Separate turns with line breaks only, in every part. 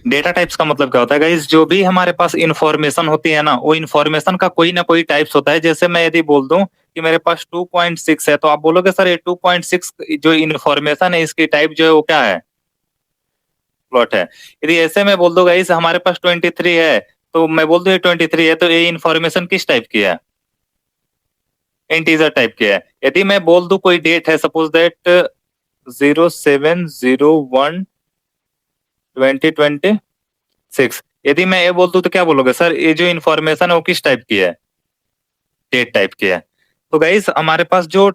Data types का मतलब क्या होता है गाइस, जो भी हमारे पास इंफॉर्मेशन होती है ना, वो इंफॉर्मेशन का कोई ना कोई टाइप्स होता है। जैसे मैं यदि बोल दूं कि मेरे पास 2.6 है, तो आप बोलोगे सर ये 2.6 जो इंफॉर्मेशन है इसकी टाइप जो है वो क्या है, प्लॉट है। यदि ऐसे मैं बोल दूं गाइस हमारे पास 23 है, तो मैं बोल दूं ये 23 है, तो ये इंफॉर्मेशन किस टाइप की है, इंटीजर टाइप की है। यदि मैं बोल दूं कोई डेट है, सपोज दैट 0701/2026, यदि मैं ये बोल दूं तो क्या बोलोगे सर, ये जो इंफॉर्मेशन है वो किस टाइप की है, डेट टाइप की है। तो गाइस हमारे पास जो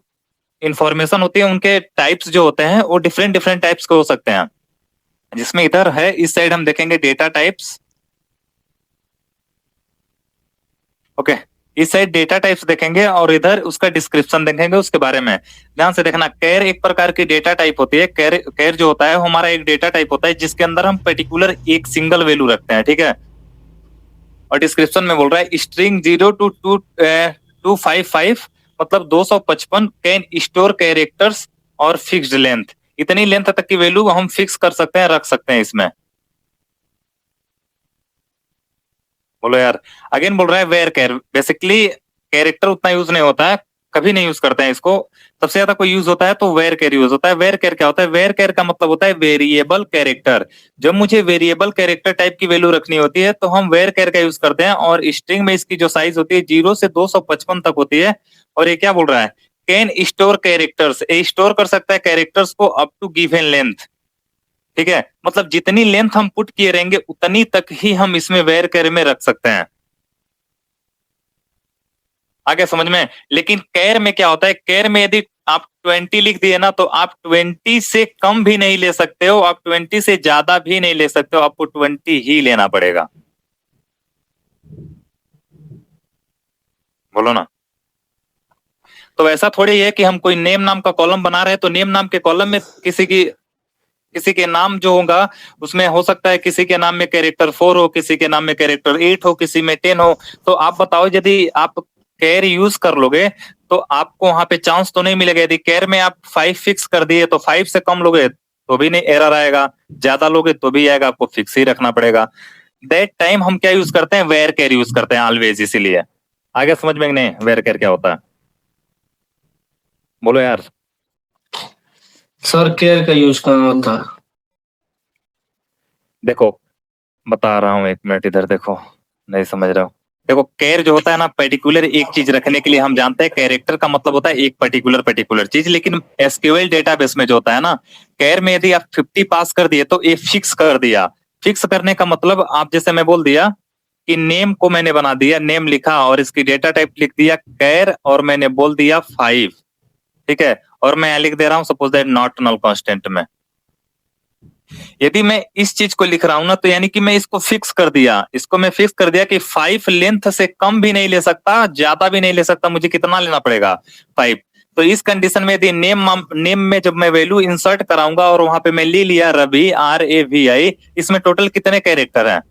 इंफॉर्मेशन होती है उनके टाइप्स जो होते हैं वो डिफरेंट डिफरेंट टाइप्स के हो सकते हैं। जिसमें इधर है इस साइड हम देखेंगे डेटा टाइप्स, ओके। इस साइड डेटा टाइप्स देखेंगे और इधर उसका डिस्क्रिप्शन देखेंगे उसके बारे में। ध्यान से देखना, कैर एक प्रकार की डेटा टाइप होती है। कैर कैर जो होता है वो हमारा एक डेटा टाइप होता है जिसके अंदर हम पर्टिकुलर एक सिंगल वैल्यू रखते हैं, ठीक है। और डिस्क्रिप्शन में बोल रहा है स्ट्रिंग 0 to 255, मतलब 255 कैन स्टोर कैरेक्टर्स और फिक्स्ड लेंथ। इतनी लेंथ तक की वैल्यू हम फिक्स कर सकते हैं, रख सकते हैं इसमें। बोलो यार। अगेन बोल रहा है वेयर कैर, बेसिकली कैरेक्टर उतना यूज नहीं होता है, कभी नहीं यूज करते हैं इसको। सबसे ज्यादा कोई यूज होता है तो वेयर कैर यूज होता है। वेयर कैर क्या होता है, वेयर कैर का मतलब होता है वेरिएबल कैरेक्टर। जब मुझे वेरिएबल कैरेक्टर टाइप की वैल्यू रखनी होती है तो हम वेयर कैर का यूज करते हैं। और स्ट्रिंग में इसकी जो साइज होती है 0 से 255 तक होती है। और ये क्या बोल रहा है, कैन स्टोर कैरेक्टर्स, ये स्टोर कर सकता है कैरेक्टर्स को अप टू गिवन लेंथ, ठीक है। मतलब जितनी लेंथ हम पुट किए रहेंगे उतनी तक ही हम इसमें वेयर कैर में रख सकते हैं। आगे समझ में। लेकिन कैर में क्या होता है, कैर में यदि आप 20 लिख दिए ना, तो आप 20 से कम भी नहीं ले सकते हो, आप 20 से ज्यादा भी नहीं ले सकते हो, आपको 20 ही लेना पड़ेगा। बोलो ना। तो ऐसा थोड़ी है कि हम कोई नेम नाम का कॉलम बना रहे हैं तो नेम नाम के कॉलम में किसी के नाम जो होगा उसमें हो सकता है किसी के नाम में कैरेक्टर 4 हो, किसी के नाम में कैरेक्टर 8 हो, किसी में 10 हो। तो आप बताओ यदि आप कैर यूज कर लोगे तो आपको वहां पे चांस तो नहीं मिलेगा। यदि कैर में आप 5 फिक्स कर दिए तो 5 से कम लोगे तो भी नहीं एरर आएगा, ज्यादा लोगे तो भी आएगा, आपको फिक्स ही रखना पड़ेगा। दैट टाइम हम क्या यूज करते हैं, वेयर कैर यूज करते हैं ऑलवेज। इसीलिए आगे समझ में नहीं वेयर कैर क्या होता है, बोलो यार।
सर केयर का यूज कहाँ होता है?
देखो बता रहा हूँ, एक मिनट इधर देखो, नहीं समझ रहा हूँ। देखो कैर जो होता है ना, पर्टिकुलर एक चीज रखने के लिए हम जानते हैं कैरेक्टर का मतलब होता है एक पर्टिकुलर चीज। लेकिन एसक्यूएल डेटाबेस में जो होता है ना, कैर में यदि आप 50 पास कर दिए तो ये फिक्स कर दिया। फिक्स करने का मतलब आप जैसे मैं बोल दिया कि नेम को मैंने बना दिया, नेम लिखा और इसकी डेटा टाइप लिख दिया कैर, और मैंने बोल दिया 5, ठीक है। और मैं लिख दे रहा हूं suppose that not null constant में। यदि मैं इस चीज को लिख रहा हूं ना, तो यानी कि मैं इसको फिक्स कर दिया, इसको मैं फिक्स कर दिया कि 5 लेंथ से कम भी नहीं ले सकता, ज्यादा भी नहीं ले सकता, मुझे कितना लेना पड़ेगा, 5। तो इस कंडीशन में यदि नेम में जब मैं वैल्यू इंसर्ट कराऊंगा और वहां पे मैं ले लिया रवि, RAVI, इसमें टोटल कितने कैरेक्टर हैं,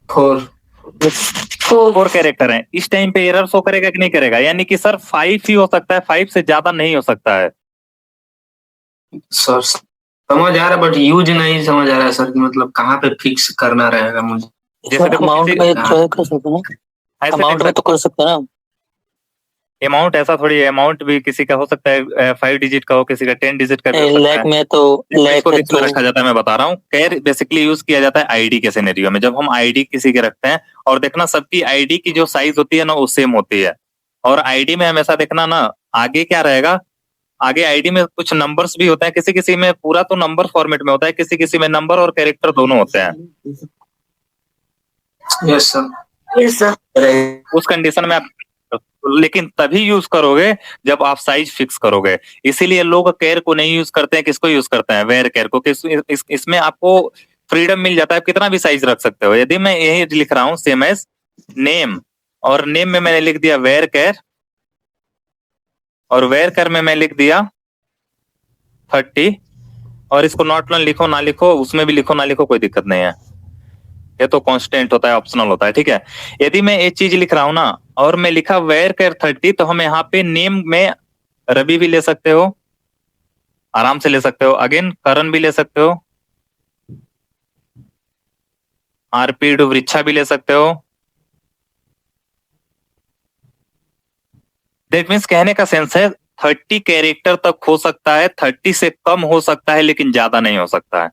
4।
4 कैरेक्टर हैं। इस टाइम पे एरर शो करेगा कि नहीं करेगा, यानी कि सर 5 ही हो सकता है, 5 से ज्यादा नहीं हो सकता है।
सर समझ आ रहा है बट यूज नहीं समझ आ रहा है सर कि मतलब कहाँ पे फिक्स करना रहेगा मुझे।
जैसे देखो
अमाउंट में
हाँ।
ट्राई कर सकते हैं ना,
ऐसे
अमाउंट में तो कर सकते हैं ना।
अमाउंट ऐसा थोड़ी है, अमाउंट भी किसी का हो सकता है 5 डिजिट का हो, किसी का 10 डिजिट का भी हो सकता
लैक
है।
में तो लैक
इसको
है
किस में
तो
रखा जाता है मैं बता रहा हूँ। कैर बेसिकली यूज किया जाता है आईडी के सिनेरियो में, जब हम आईडी किसी के रखते हैं। और देखना सबकी आईडी की जो साइज होती है ना वो सेम होती है। और आईडी में हमेशा देखना ना, आगे क्या रहेगा, आगे आईडी में कुछ नंबर्स भी होते हैं, किसी किसी में पूरा तो नंबर फॉर्मेट में होता है, किसी किसी में नंबर और कैरेक्टर दोनों होते हैं।
Yes sir.
Yes sir.
उस कंडीशन में आप लेकिन तभी यूज करोगे जब आप साइज फिक्स करोगे। इसीलिए लोग कैर को नहीं यूज करते हैं, किसको यूज करते हैं, वेयर कैर को। इसमें आपको फ्रीडम मिल जाता है, आप कितना भी साइज रख सकते हो। यदि मैं यही लिख रहा हूँ सेम एज नेम, और नेम में मैंने लिख दिया वेयर कैर, और वेयर कैर में मैं लिख दिया 30, और इसको नॉट नल लिखो ना लिखो, उसमें भी लिखो ना लिखो, कोई दिक्कत नहीं है। ये तो कांस्टेंट होता है, ऑप्शनल होता है, ठीक है। यदि मैं एक चीज लिख रहा हूं ना और मैं लिखा वेयर कैर 30, तो हम यहाँ पे नेम में रवि भी ले सकते हो, आराम से ले सकते हो। अगेन करण भी ले सकते हो, आरपी वृक्षा भी ले सकते हो। दैट मीन्स कहने का सेंस है 30 कैरेक्टर तक हो सकता है, 30 से कम हो सकता है लेकिन ज्यादा नहीं हो सकता है।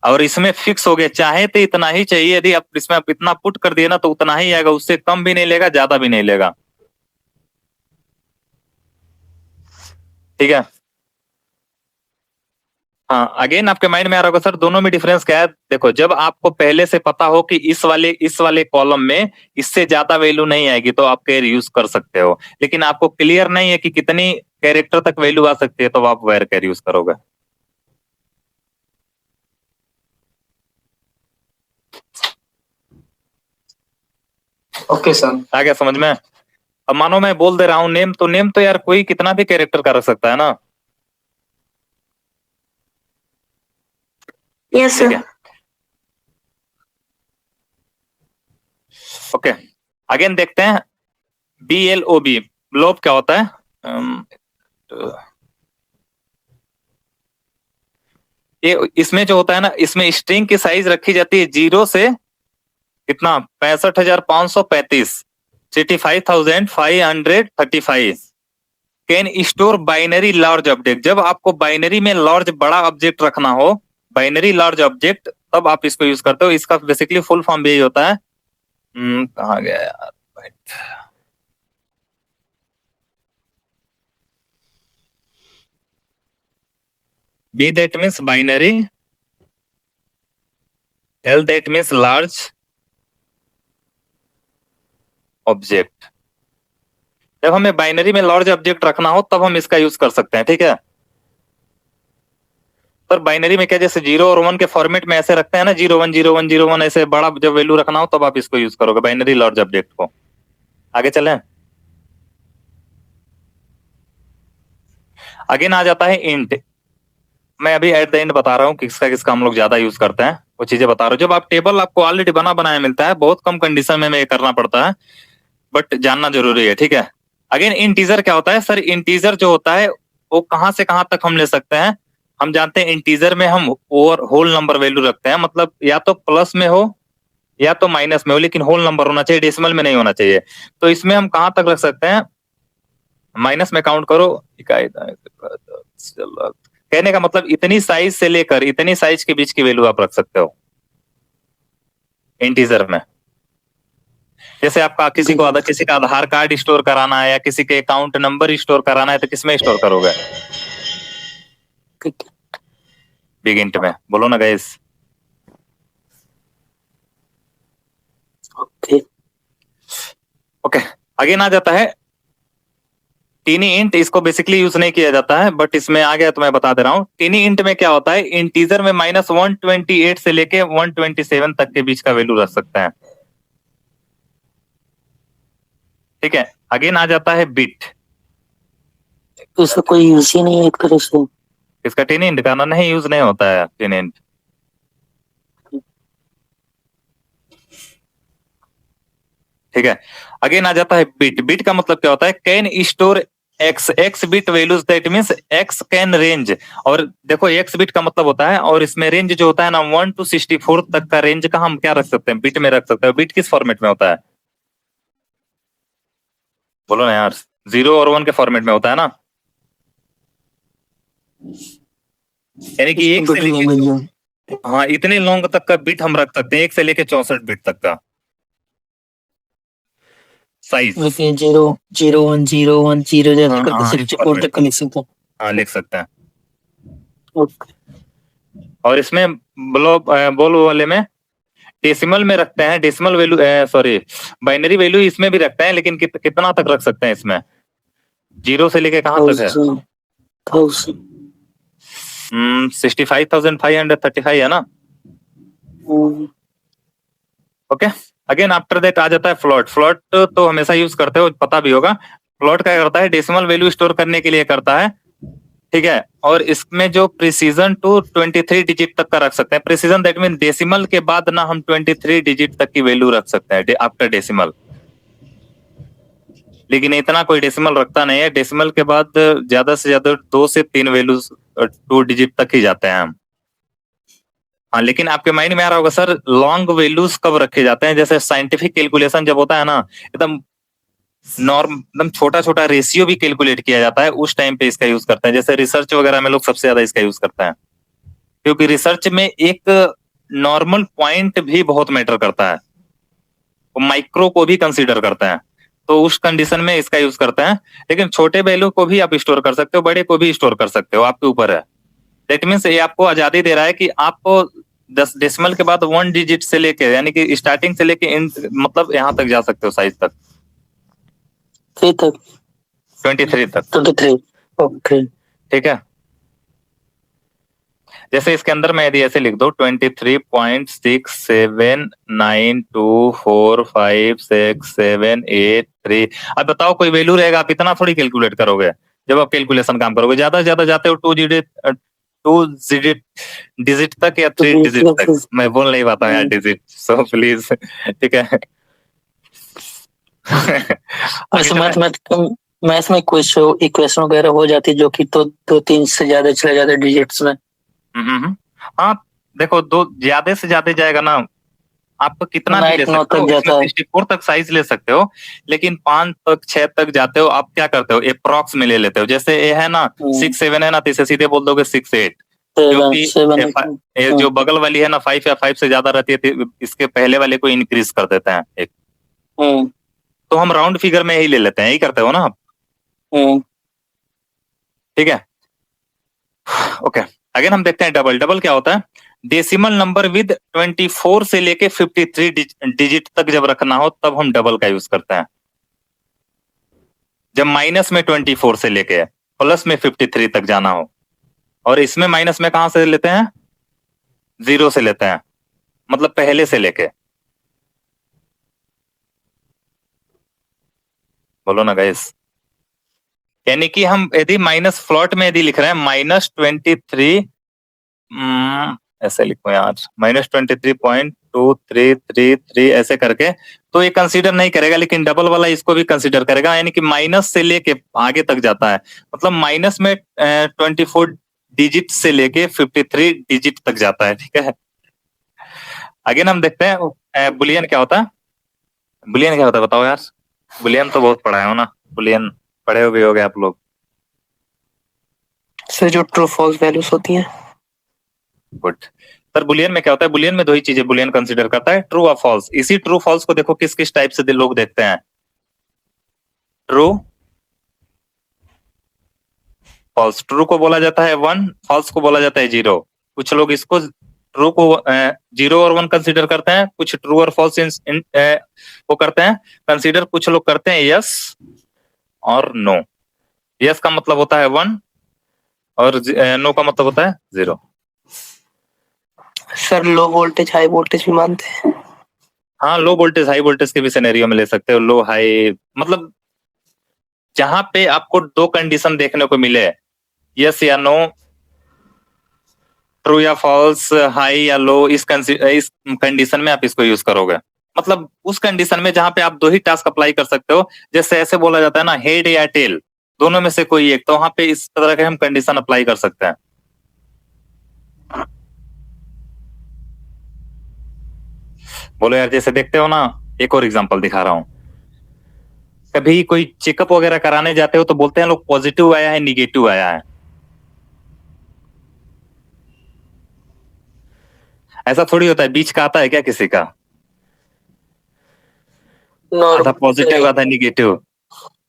और इसमें फिक्स हो गया, चाहे तो इतना ही चाहिए, यदि आप इसमें आप इतना पुट कर दिए ना तो उतना ही आएगा, उससे कम भी नहीं लेगा, ज्यादा भी नहीं लेगा। ठीक है। हाँ, अगेन आपके माइंड में आ रहा होगा सर दोनों में डिफरेंस क्या है। देखो, जब आपको पहले से पता हो कि इस वाले कॉलम में इससे ज्यादा वैल्यू नहीं आएगी तो आप कैर यूज कर सकते हो, लेकिन आपको क्लियर नहीं है कि कितनी कैरेक्टर तक वैल्यू आ सकती है तो आप वेयर कैर यूज करोगे।
Okay sir.
आ गया समझ में? अब मानो मैं बोल दे रहा हूँ नेम, तो नेम तो यार कोई कितना भी कैरेक्टर का रख सकता है ना।
यस
ठीक
सर।
है, ओके। अगेन देखते हैं BLOB, लोब क्या होता है। ये इसमें जो होता है ना, इसमें स्ट्रिंग की साइज रखी जाती है 0 से कितना 65,535, 65,535। Can store binary large object, जब आपको बाइनरी में लार्ज बड़ा ऑब्जेक्ट रखना हो, बाइनरी लार्ज ऑब्जेक्ट, तब आप इसको यूज करते हो। इसका बेसिकली फुल फॉर्म भी यही होता है। कहाँ गया यार, B that means binary, L that means large object. जब हमें बाइनरी में लार्ज ऑब्जेक्ट रखना हो तब हम इसका यूज कर सकते हैं। ठीक है, पर बाइनरी में क्या, जैसे 0 और 1 के फॉर्मेट में ऐसे रखते हैं ना, 0 1 0 1 0 1, ऐसे बड़ा जब वैल्यू रखना हो तब आप इसको यूज करोगे, बाइनरी लार्ज ऑब्जेक्ट को। आगे चलें। अगेन आ जाता है इंट। मैं अभी एट द एंड बता रहा हूँ किसका किसका हम लोग ज्यादा यूज करते हैं, वो चीजें बता रहा हूँ। जब आप टेबल आपको ऑलरेडी बना बनाया मिलता है, बहुत कम कंडीशन में ये करना पड़ता है, बट जानना जरूरी है। ठीक है। अगेन इंटीजर क्या होता है सर? इंटीजर जो होता है वो कहां से कहां तक हम ले सकते हैं। हम जानते हैं इंटीजर में हम ओवर होल नंबर वैल्यू रखते हैं, मतलब या तो प्लस में हो या तो माइनस में हो, लेकिन होल नंबर होना चाहिए, डेसिमल में नहीं होना चाहिए। तो इसमें हम कहां तक रख सकते हैं? माइनस में काउंट करो, इकाई, कहने का मतलब इतनी साइज से लेकर इतनी साइज के बीच की वैल्यू आप रख सकते हो इंटीजर में। जैसे आपका किसी का आधार कार्ड स्टोर कराना है या किसी के अकाउंट नंबर स्टोर कराना है तो किसमें स्टोर करोगे? बिग इंट में। बोलो ना गाइस। ओके। अगेन आ जाता है टीनी इंट। इसको बेसिकली यूज नहीं किया जाता है, बट इसमें आ गया तो मैं बता दे रहा हूँ। टीनी इंट में क्या होता है, इंटीजर में -128 से लेके 127 तक के बीच का वैल्यू रख सकता है। ठीक है। अगेन आ जाता है बिट।
उसका कोई यूज ही नहीं है एक तरह से।
इसका टीनी इंट का नहीं यूज नहीं होता है टीनी इंट। ठीक है। अगेन आ जाता है बिट। बिट का मतलब क्या होता है? Can store x bit values, that means x can range. और देखो एक्स बिट का मतलब होता है, और इसमें रेंज जो होता है ना 1 to 64 तक का रेंज का हम क्या रख सकते हैं? बिट में रख सकते हैं। बिट किस फॉर्मेट में होता है? बोलो ना यार। 0 और 1 के फॉर्मेट में होता है ना, यानी कि एक से लेके, हाँ, इतने लॉन्ग तक का बिट हम रख सकते हैं, 1 से लेके 64 बिट तक का साइज।
0 0 1 0 1 0
हाँ,
करके 64 तक का लिख सकते हैं।
हाँ, लिख सकते हैं।
ओके।
और इसमें बोल वाले में डेसिमल में रखते हैं, decimal value, sorry, binary value इसमें भी रखते हैं, लेकिन कितना तक रख सकते हैं इसमें? 0 से लेके कहां तक है? 65,535 है ना। ओके। अगेन आफ्टर दैट आ जाता है फ्लोट। फ्लोट तो हमेशा यूज करते हो, पता भी होगा। फ्लोट क्या करता है? डेसिमल वैल्यू स्टोर करने के लिए करता है। ठीक है। और इसमें जो प्रिसीजन टू 23 डिजिट तक का रख सकते हैं। प्रिसीजन दैट मीन डेसिमल के बाद ना हम 23 डिजिट तक की वैल्यू रख सकते हैं आफ्टर डेसिमल। लेकिन इतना कोई डेसिमल रखता नहीं है। डेसिमल के बाद ज्यादा से ज्यादा 2 से 3 वैल्यूज 2 डिजिट तक ही जाते हैं हम। हाँ, लेकिन आपके माइंड में आ रहा होगा सर लॉन्ग वैल्यूज कब रखे जाते हैं? जैसे साइंटिफिक कैलकुलेशन जब होता है ना, एकदम एकदम छोटा छोटा रेशियो भी कैलकुलेट किया जाता है, उस टाइम पे इसका यूज करते हैं। जैसे रिसर्च वगैरह में लोग सबसे ज्यादा इसका यूज करते हैं, क्योंकि रिसर्च में एक नॉर्मल पॉइंट भी बहुत मैटर करता है, माइक्रो को भी कंसीडर करते हैं, तो उस कंडीशन में इसका यूज करते हैं। लेकिन छोटे वैल्यू को भी आप स्टोर कर सकते हो, बड़े को भी स्टोर कर सकते हो, आपके ऊपर है। दैट मीन्स ये आपको आजादी दे रहा है कि आपको 10 डेसिमल के बाद 1 डिजिट से लेके, यानी कि स्टार्टिंग से लेके मतलब यहाँ तक जा सकते हो, साइज तक
3 तक,
23 तक।
23। ओके,
ठीक है। जैसे इसके अंदर मैं यदि ऐसे लिख दो 23.679245678 3, अब बताओ कोई वैल्यू रहेगा, आप इतना थोड़ी कैलकुलेट करोगे जब आप कैलकुलेशन काम करोगे। ज्यादा से ज्यादा जाते हो 2 डिजिट तक या 3 डिजिट तक। मैं बोल नहीं पाता यार डिजिट, सो प्लीज। ठीक है।
मैथ में इक्वेशन वगैरह हो जाती जो कि तो 2-3 से ज्यादा चले जाते डिजिट्स में।
हाँ देखो, 2 ज्यादा से ज्यादा जाएगा ना, आपको कितना भी ले सकते हो, 64 तक साइज ले सकते हो, लेकिन 5 तक 6 तक जाते हो, आप क्या करते हो अप्रॉक्स में ले लेते हो। जैसे ये है ना 6 7 है ना, तो इसे सीधे बोल दोगे 6 8, क्योंकि ये जो बगल वाली है ना 5 या 5 से ज्यादा रहती है, इसके पहले वाले को इंक्रीज कर देते हैं एक। तो हम राउंड फिगर में यही ले लेते हैं, यही करते हो ना आप। ठीक है, ओके। अगेन हम देखते हैं डबल। डबल क्या होता है? डेसिमल नंबर विद 24 से लेके 53 डिजिट तक जब रखना हो तब हम डबल का यूज करते हैं। जब माइनस में 24 से लेके प्लस में 53 तक जाना हो, और इसमें माइनस में कहां से लेते हैं? 0 से लेते हैं, मतलब पहले से लेके। बोलो ना गाइस। यानी कि हम यदि माइनस फ्लॉट में यदि लिख रहे हैं -23, ऐसे लिखो यार, -23.2333 ऐसे करके, तो ये कंसीडर नहीं करेगा, लेकिन डबल वाला इसको भी कंसीडर करेगा। यानी कि माइनस से लेके आगे तक जाता है, मतलब माइनस में 24 डिजिट से लेके 53 डिजिट तक जाता है। ठीक है। अगेन हम देखते हैं बुलियन क्या होता है। बुलियन क्या होता है बताओ यार? बुलियन तो बहुत पढ़ा हो ना, बुलियन पढ़े हुए हो गए आप लोग।
सर जो ट्रू फॉल्स वैल्यूज होती हैं।
Good sir. बुलियन में क्या होता है? बुलियन में 2 ही चीजें बुलियन कंसीडर करता है, ट्रू और फॉल्स। इसी ट्रू फॉल्स को देखो किस किस टाइप से लोग देखते हैं। ट्रू फॉल्स, ट्रू को बोला जाता है 1, फॉल्स को बोला जाता है 0। कुछ लोग इसको ट्रू को 0 और 1 कंसीडर करते हैं, कुछ ट्रू और फॉल्स वो करते हैं कंसीडर। कुछ लोग करते हैं यस और नो। यस का मतलब होता है 1 और नो का मतलब होता है 0।
Sir low voltage high voltage भी मानते हैं?
हाँ, लो वोल्टेज हाई वोल्टेज के भी सिनेरियो में ले सकते हो। लो हाई मतलब जहां पे आपको 2 कंडीशन देखने को मिले, यस या नो, ट्रू या फॉल्स, हाई या लो, इस कंडीशन में आप इसको यूज करोगे। मतलब उस कंडीशन में जहां पे आप 2 ही टास्क अप्लाई कर सकते हो। जैसे ऐसे बोला जाता है ना हेड या टेल, दोनों में से कोई एक, तो वहां पे इस तरह के हम कंडीशन अप्लाई कर सकते हैं। बोलो यार, जैसे देखते हो ना, एक और एग्जांपल दिखा रहा हूं। कभी कोई चेकअप वगैरह कराने जाते हो तो बोलते हैं लोग पॉजिटिव आया है, निगेटिव आया है। ऐसा थोड़ी होता है, बीच का आता है क्या किसी का? आधा पॉजिटिव आधा निगेटिव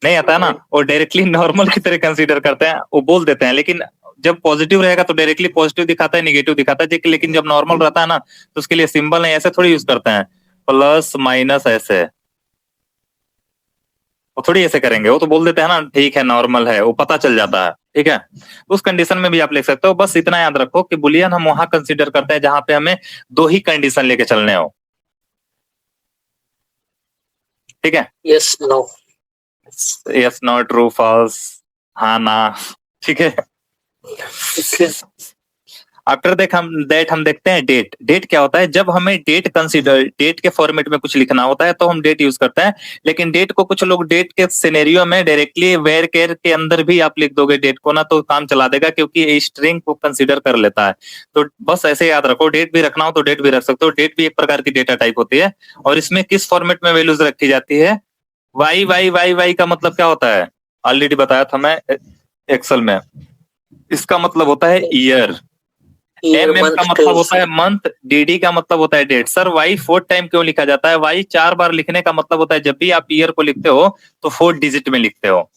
नहीं आता ना। वो डायरेक्टली नॉर्मल की तरह कंसीडर करते हैं, वो बोल देते हैं। लेकिन जब पॉजिटिव रहेगा तो डायरेक्टली पॉजिटिव दिखाता है, निगेटिव दिखाता है। लेकिन जब नॉर्मल रहता है ना, तो उसके लिए सिंबल नहीं, ऐसे थोड़ी यूज करते हैं, प्लस माइनस ऐसे। वो थोड़ी ऐसे करेंगे, वो तो बोल देते हैं ना ठीक है नॉर्मल है, वो पता चल जाता है। ठीक है, उस कंडीशन में भी आप लिख सकते हो। बस इतना याद रखो कि बुलियन हम वहां कंसीडर करते हैं जहां पे हमें 2 ही कंडीशन लेके चलने हो। ठीक है,
yes no,
yes no, true false, हाँ ना। ठीक है। आफ्टर दैट हम देखते हैं डेट। डेट क्या होता है? जब हमें डेट के फॉर्मेट में कुछ लिखना होता है तो हम डेट यूज करते हैं, लेकिन डेट को कुछ लोग डेट के सिनेरियो में डायरेक्टली वेयर केयर के अंदर भी आप लिख दोगे डेट को ना, तो काम चला देगा, क्योंकि स्ट्रिंग को कंसीडर कर लेता है। तो बस ऐसे याद रखो, डेट भी रखना हो तो डेट भी रख सकते हो। डेट भी एक प्रकार की डेटा टाइप होती है, और इसमें किस फॉर्मेट में वैल्यूज रखी जाती है? वाई वाई वाई वाई का मतलब क्या होता है? ऑलरेडी बताया था मैं एक्सेल में। इसका मतलब होता है ईयर, एम एम का मतलब होता है मंथ, डीडी का मतलब होता है डेट। सर वाई 4 टाइम क्यों लिखा जाता है? वाई 4 बार लिखने का मतलब होता है जब भी आप ईयर को लिखते हो तो 4 डिजिट में लिखते हो,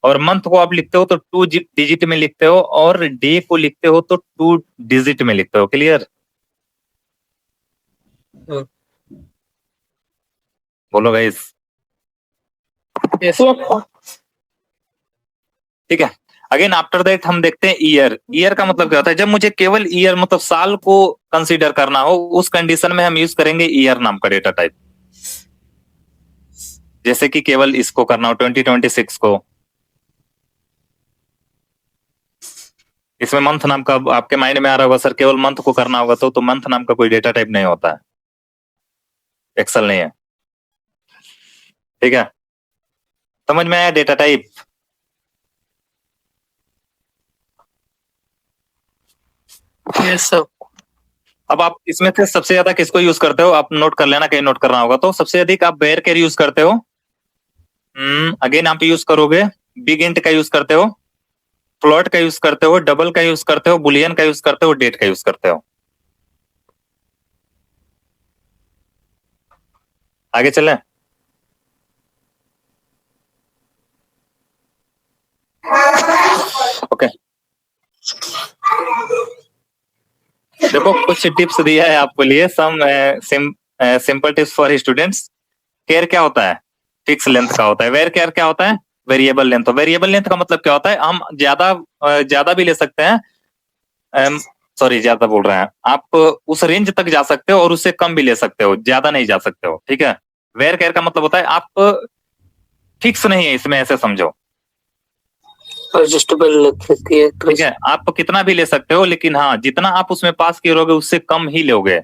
और मंथ को आप लिखते हो तो 2 डिजिट में लिखते हो, और डे को लिखते हो तो 2 डिजिट में लिखते हो। क्लियर? बोलो गाइस। ठीक है। अगेन आफ्टर दैट हम देखते हैं ईयर। ईयर का मतलब क्या होता है? जब मुझे केवल ईयर मतलब साल को कंसीडर करना हो, उस कंडीशन में हम यूज करेंगे ईयर नाम का डेटा टाइप। जैसे कि केवल इसको करना हो 2026 को, इसमें मंथ नाम का आपके माइंड में आ रहा होगा सर केवल मंथ को करना होगा तो मंथ नाम का कोई डेटा टाइप नहीं होता है, एक्सेल नहीं है। ठीक है, समझ में आया डेटा टाइप?
Yes sir.
अब आप इसमें से सबसे ज्यादा किसको यूज करते हो? आप नोट कर लेना, कहीं नोट करना होगा तो। सबसे अधिक आप वेयर केयर यूज करते हो, अगेन आप यूज करोगे, बिग इंट का यूज करते हो, फ्लोट का यूज करते हो, डबल का यूज करते हो, बुलियन का यूज करते हो, डेट का यूज करते हो। आगे चलें? ओके, देखो कुछ टिप्स दिया है आपके लिए, some simple tips for students. Care क्या होता है? फिक्स लेंथ का होता है। वेयर केयर क्या होता है? Variable length. तो वेरिएबल लेंथ का मतलब क्या होता है? हम ज्यादा भी ले सकते हैं, सॉरी ज्यादा बोल रहे हैं, आप उस रेंज तक जा सकते हो और उससे कम भी ले सकते हो, ज्यादा नहीं जा सकते हो। ठीक है। वेयर केयर का मतलब होता है आप फिक्स नहीं है इसमें, ऐसे समझो।
एडजस्टेबल।
ठीक है, आप कितना भी ले सकते हो, लेकिन हाँ जितना आप उसमें पास करोगे उससे कम ही लोगे,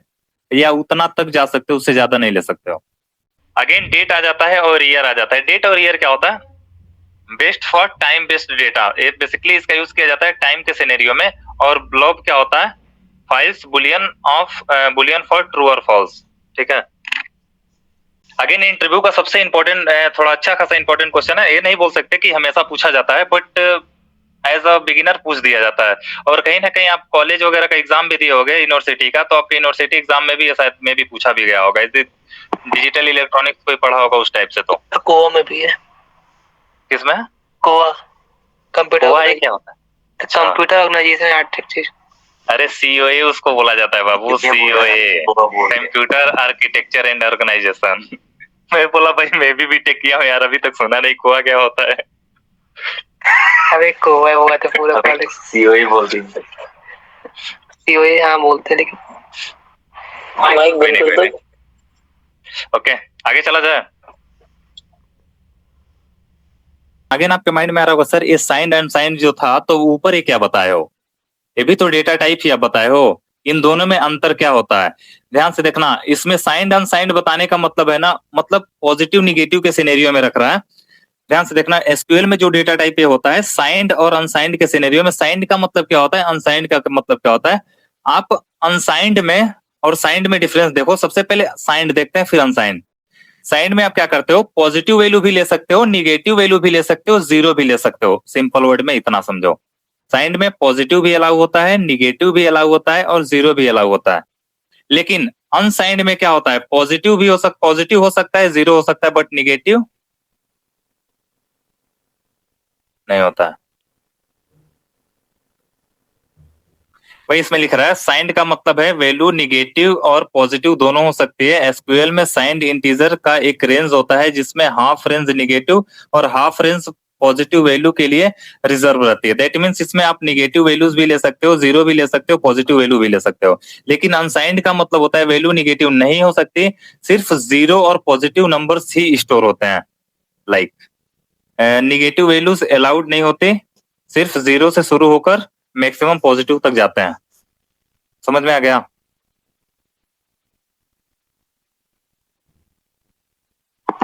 या उतना तक जा सकते हो, उससे ज्यादा नहीं ले सकते हो। अगेन डेट आ जाता है और ईयर आ जाता है। डेट और ईयर क्या होता है? Best for time based data. Basically इसका यूज किया जाता है टाइम के सिनेरियो में। और ब्लॉब क्या होता है? फाइल्स बुलियन फॉर ट्रू और फॉल्स। ठीक है। अगेन इंटरव्यू का सबसे इंपॉर्टेंट, थोड़ा अच्छा खासा इंपॉर्टेंट क्वेश्चन है। ये नहीं बोल सकते कि हमेशा पूछा जाता है, बट एज अ बिगिनर पूछ दिया जाता है। और कहीं ना कहीं आप कॉलेज वगैरह का एग्जाम भी दिए होंगे यूनिवर्सिटी का, तो आपके यूनिवर्सिटी एग्जाम में भी शायद में भी पूछा भी गया होगा। डिजिटल इलेक्ट्रॉनिक्स कोई पढ़ा होगा उस टाइप से। तो
कोवा में भी है।
किसमें?
कोवा कंप्यूटर
क्या होता है?
Computer organization architecture.
अरे सीओए उसको बोला जाता है बाबू, COA, computer architecture and organization. मैं बोला भाई मैं भी बीटेक किया हूँ यार, अभी तक सुना नहीं कोआ क्या होता है।
अरे कोवा होगा तो पूरा कॉलेज
सीओए बोलते हैं।
सीओए हाँ बोलते, लेकिन माइक बंद कर दो।
ओके, आगे चला जाए। अगेन आपके माइंड में आ रहा होगा सर ये साइंड एंड साइंड जो था तो ऊपर ये क्या बताए हो? ये भी तो डेटा टाइप ही आप बताए हो, इन दोनों में अंतर क्या होता है? ध्यान से देखना, इसमें साइंड अनसाइंड बताने का मतलब है ना, मतलब पॉजिटिव निगेटिव के सिनेरियो में रख रहा है। ध्यान से देखना, एसक्यूएल में जो डेटा टाइप ये होता है साइंड और अनसाइंड के सिनेरियो में। साइंड का मतलब क्या होता है, अनसाइंड का मतलब क्या होता है? आप अनसाइंड में और साइंड में डिफरेंस देखो। सबसे पहले साइंड देखते हैं, फिर अनसाइंड। साइंड में आप क्या करते हो? पॉजिटिव वैल्यू भी ले सकते हो, निगेटिव वैल्यू भी ले सकते हो, जीरो भी ले सकते हो। सिंपल वर्ड में इतना समझो, साइंड में पॉजिटिव भी अलाउ होता है, निगेटिव भी अलाउ होता है, और जीरो भी अलाउ होता है। लेकिन अनसाइंड में क्या होता है? पॉजिटिव हो सकता है, जीरो हो सकता है, बट निगेटिव नहीं होता है। वही इसमें लिख रहा है, साइंड का मतलब है वैल्यू निगेटिव और पॉजिटिव दोनों हो सकती है। एसक्यूएल में साइंड इंटीजर का एक रेंज होता है जिसमें हाफ रेंज निगेटिव और हाफ रेंज पॉजिटिव वैल्यू के लिए रिजर्व रहती है। दैट मींस इसमें आप निगेटिव वैल्यूज भी ले सकते हो, जीरो भी ले सकते हो, पॉजिटिव वैल्यू भी ले सकते हो। लेकिन अनसाइंड का मतलब होता है वैल्यू निगेटिव नहीं हो सकती, सिर्फ जीरो और पॉजिटिव नंबर्स ही स्टोर होते हैं। लाइक निगेटिव वैल्यूज अलाउड नहीं होते, सिर्फ जीरो से शुरू होकर मैक्सिमम पॉजिटिव तक जाते हैं। समझ में आ गया?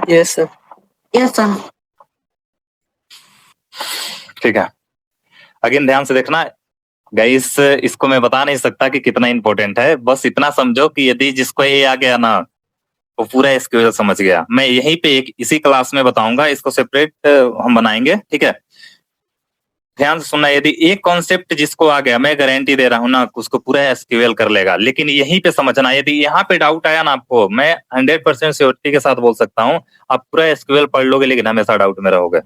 Yes sir.
Yes sir.
ठीक है, अगेन ध्यान से देखना गाइस, इसको मैं बता नहीं सकता कि कितना इंपॉर्टेंट है, बस इतना समझो कि यदि जिसको ये आ गया ना वो पूरा एसक्यूएल समझ गया। मैं यहीं पे एक इसी क्लास में बताऊंगा, इसको सेपरेट हम बनाएंगे, ठीक है? ध्यान से सुनना, यदि एक कॉन्सेप्ट जिसको आ गया, मैं गारंटी दे रहा हूं ना, उसको पूरा एसक्यूएल कर लेगा। लेकिन यहीं पे समझना, यदि यहाँ पे डाउट आया ना आपको, मैं 100% श्योरिटी के साथ बोल सकता हूँ, आप पूरा एसक्यूएल पढ़ लोगे लेकिन हमेशा डाउट में रहोगे।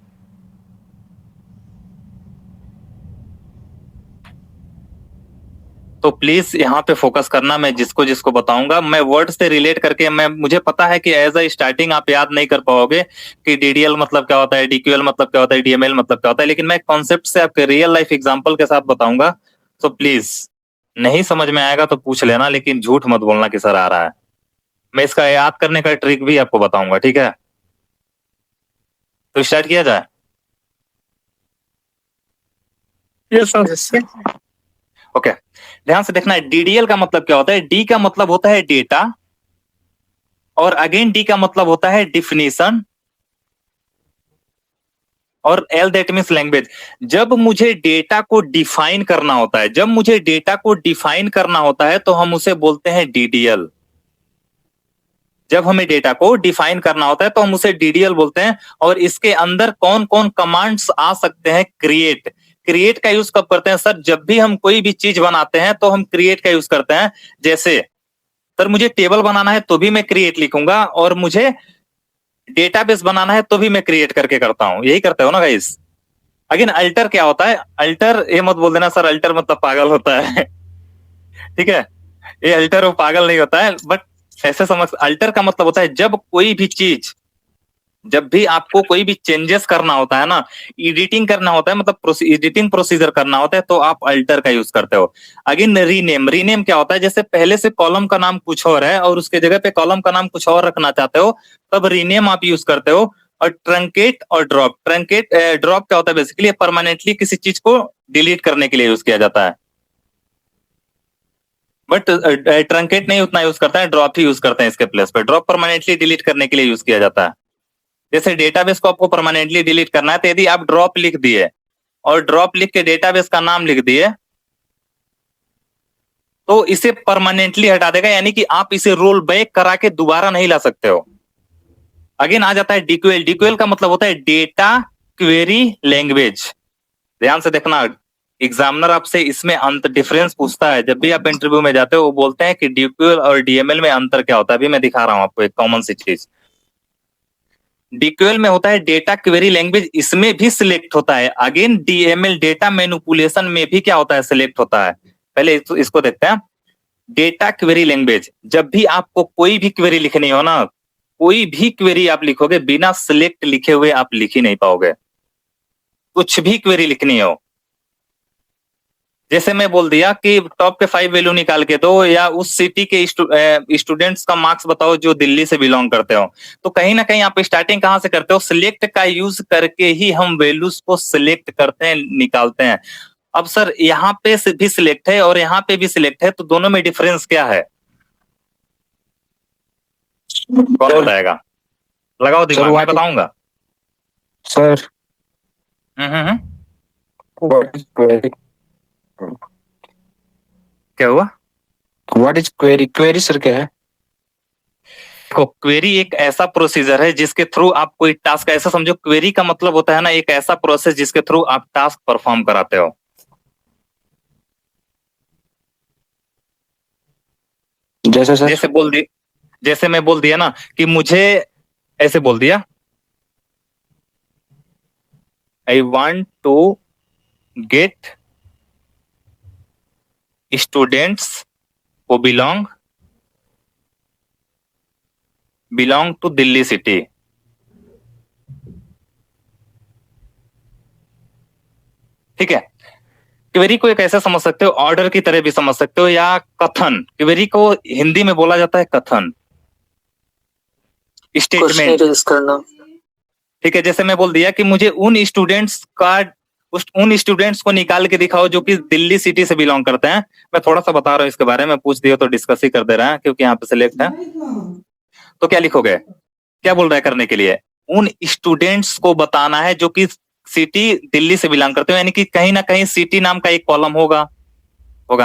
तो प्लीज यहाँ पे फोकस करना, मैं जिसको जिसको बताऊंगा मैं वर्ड से रिलेट करके, मुझे पता है कि एज अ स्टार्टिंग आप याद नहीं कर पाओगे कि डीडीएल मतलब क्या होता है, डीक्यूएल मतलब क्या होता है, डीएमएल मतलब क्या होता है, लेकिन मैं कॉन्सेप्ट से आपके रियल लाइफ एग्जांपल के साथ बताऊंगा। तो प्लीज नहीं समझ में आएगा तो पूछ लेना, लेकिन झूठ मत बोलना कि सर आ रहा है। मैं इसका याद करने का ट्रिक भी आपको बताऊंगा, ठीक है? तो स्टार्ट किया जाए।
Yes sir.
ओके, ध्यान से देखना, डीडीएल का मतलब क्या होता है? डी का मतलब होता है डेटा, और अगेन डी का मतलब होता है डिफिनीशन, और एल दैट मीन्स लैंग्वेज। जब मुझे डेटा को डिफाइन करना होता है, जब मुझे डेटा को डिफाइन करना होता है तो हम उसे बोलते हैं डीडीएल। जब हमें डेटा को डिफाइन करना होता है तो हम उसे डीडीएल बोलते हैं। और इसके अंदर कौन कौन कमांड्स आ सकते हैं? क्रिएट। क्रिएट का यूज कब करते हैं सर? जब भी हम कोई भी चीज बनाते हैं तो हम क्रिएट का यूज करते हैं। जैसे सर मुझे टेबल बनाना है तो भी मैं क्रिएट लिखूंगा, और मुझे डेटाबेस बनाना है तो भी मैं क्रिएट करके करता हूं। यही करते हो ना गाइस? अगेन अल्टर क्या होता है? अल्टर, ये मत बोल देना सर अल्टर मतलब पागल होता है ठीक है, ये अल्टर वो पागल नहीं होता है, बट ऐसे समझ, अल्टर का मतलब होता है जब कोई भी चीज, जब भी आपको कोई भी चेंजेस करना होता है ना, एडिटिंग करना होता है, मतलब एडिटिंग प्रोसीजर करना होता है, तो आप अल्टर का यूज करते हो। अगेन रीनेम, रीनेम क्या होता है? जैसे पहले से कॉलम का नाम कुछ और है और उसके जगह पे कॉलम का नाम कुछ और रखना चाहते हो, तब रीनेम आप यूज करते हो। और ट्रंकेट और ड्रॉप, ट्रंकेट ड्रॉप क्या होता है? बेसिकली परमानेंटली किसी चीज को डिलीट करने के लिए यूज किया जाता है, बट ट्रंकेट नहीं उतना यूज करता है, ड्रॉप ही यूज करते हैं इसके प्लेस पे। ड्रॉप परमानेंटली डिलीट करने के लिए यूज किया जाता है। जैसे डेटाबेस को आपको परमानेंटली डिलीट करना है, तो यदि आप ड्रॉप लिख दिए और ड्रॉप लिख के डेटाबेस का नाम लिख दिए तो इसे परमानेंटली हटा देगा, यानी कि आप इसे रोल बैक करा के दोबारा नहीं ला सकते हो। अगेन आ जाता है डीक्यूएल। डीक्यूएल का मतलब होता है डेटा क्वेरी लैंग्वेज। ध्यान से देखना, एग्जामिनर आपसे इसमें अंतर डिफरेंस पूछता है। जब भी आप इंटरव्यू में जाते हो वो बोलते हैं कि डीक्यूएल और डीएमएल में अंतर क्या होता है। अभी मैं दिखा रहा हूं आपको एक कॉमन सी चीज। डीक्यूएल में होता है डेटा क्वेरी लैंग्वेज, इसमें भी सिलेक्ट होता है। अगेन डीएमएल डेटा मैनिपुलेशन में भी क्या होता है? सिलेक्ट होता है। पहले इसको देखते हैं। डेटा क्वेरी लैंग्वेज, जब भी आपको कोई भी क्वेरी लिखनी हो ना, कोई भी क्वेरी आप लिखोगे बिना सिलेक्ट लिखे हुए आप लिख ही नहीं पाओगे। कुछ भी क्वेरी लिखनी हो, जैसे मैं बोल दिया कि टॉप के 5 वैल्यू निकाल के दो, या उस सिटी के स्टूडेंट्स का मार्क्स बताओ जो दिल्ली से बिलोंग करते हो, तो कहीं ना कहीं आप स्टार्टिंग कहां से करते हो? सिलेक्ट का यूज करके ही हम वैल्यूज को सिलेक्ट करते हैं, निकालते हैं। अब सर यहाँ पे भी सिलेक्ट है और यहाँ पे भी सिलेक्ट है, तो दोनों में डिफरेंस क्या है? कौन बताएगा? लगाओ दिमाग, मैं बताऊंगा
सर।
क्या हुआ?
What is query? Query sir क्या है?
देखो, क्वेरी एक ऐसा प्रोसीजर है जिसके थ्रू आप कोई टास्क, ऐसा समझो क्वेरी का मतलब होता है ना एक ऐसा प्रोसेस जिसके थ्रू आप टास्क परफॉर्म कराते हो।
जैसे सर?
जैसे मैं बोल दिया ना कि मुझे, ऐसे बोल दिया, I want to get students who belong to Delhi city. ठीक है, क्वेरी को एक ऐसा समझ सकते हो, ऑर्डर की तरह भी समझ सकते हो, या कथन। क्वेरी को हिंदी में बोला जाता है कथन, स्टेटमेंट।
करना।
ठीक है, जैसे मैं बोल दिया कि मुझे उन स्टूडेंट्स का, उन स्टूडेंट्स को निकाल के दिखाओ जो कि दिल्ली सिटी से बिलोंग करते हैं। मैं थोड़ा सा बता रहा हूँ इसके बारे में, पूछ दियो तो डिस्कस ही कर दे रहे हैं क्योंकि यहाँ पे सिलेक्ट है। तो क्या लिखोगे, क्या बोल रहा है करने के लिए, उन स्टूडेंट्स को बताना है जो कि सिटी दिल्ली से बिलोंग करते हो, यानी कि कहीं ना कहीं सिटी नाम का एक कॉलम होगा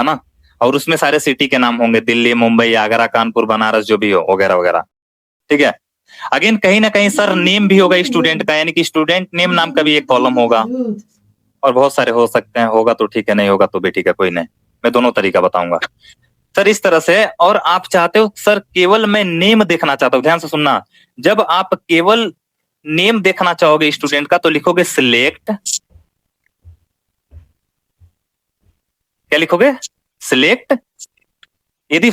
ना, और उसमें सारे सिटी के नाम होंगे, दिल्ली, मुंबई, आगरा, कानपुर, बनारस, जो भी हो, वगैरह वगैरह। ठीक है। अगेन कहीं ना कहीं सर नेम भी होगा स्टूडेंट का, यानी कि स्टूडेंट नेम नाम का भी एक कॉलम होगा, और बहुत सारे हो सकते हैं, होगा तो ठीक है, नहीं होगा तो भी ठीक है, कोई नहीं, मैं दोनों तरीका बताऊंगा सर इस तरह से। और आप चाहते हो सर केवल मैं नेम देखना चाहता हूं, ध्यान से सुनना, जब आप केवल नेम देखना चाहोगे स्टूडेंट का तो लिखोगे सिलेक्ट, क्या लिखोगे, सिलेक्ट। यदि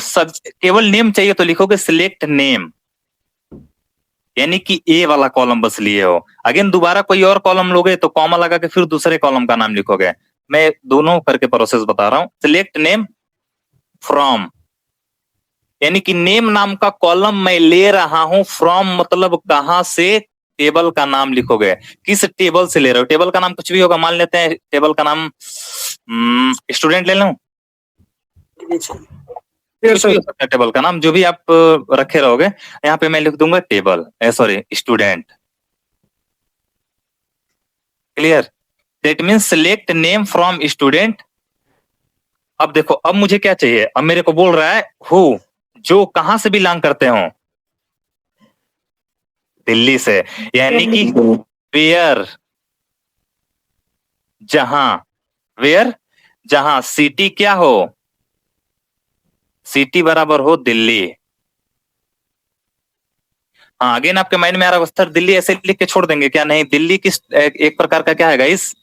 केवल नेम चाहिए तो लिखोगे सिलेक्ट नेम, यानी कि ए वाला कॉलम बस लिए हो। अगेन दोबारा कोई और कॉलम लोगे तो कॉमा लगा के फिर दूसरे कॉलम का नाम लिखोगे। मैं दोनों करके प्रोसेस बता रहा हूं। सिलेक्ट नेम फ्रॉम, यानी कि नेम नाम का कॉलम मैं ले रहा हूं, फ्रॉम मतलब कहां से, टेबल का नाम लिखोगे, किस टेबल से ले रहे हो, टेबल का नाम कुछ भी होगा, मान लेते हैं टेबल का नाम स्टूडेंट ले लूं, टेबल का नाम जो भी आप रखे रहोगे, यहाँ पे मैं लिख दूंगा table, sorry student. Clear, that means select name from student. अब देखो, अब मुझे क्या चाहिए, अब मेरे को बोल रहा है हु, जो कहां से बिलोंग करते हो, दिल्ली से, यानी कि वेयर, जहां, वेयर जहां, सिटी क्या हो, सिटी बराबर हो दिल्ली। हाँ, अगेन आपके माइंड में आ रहा है सर दिल्ली ऐसे लिख के छोड़ देंगे क्या, नहीं, दिल्ली किस एक प्रकार का क्या है गाइस,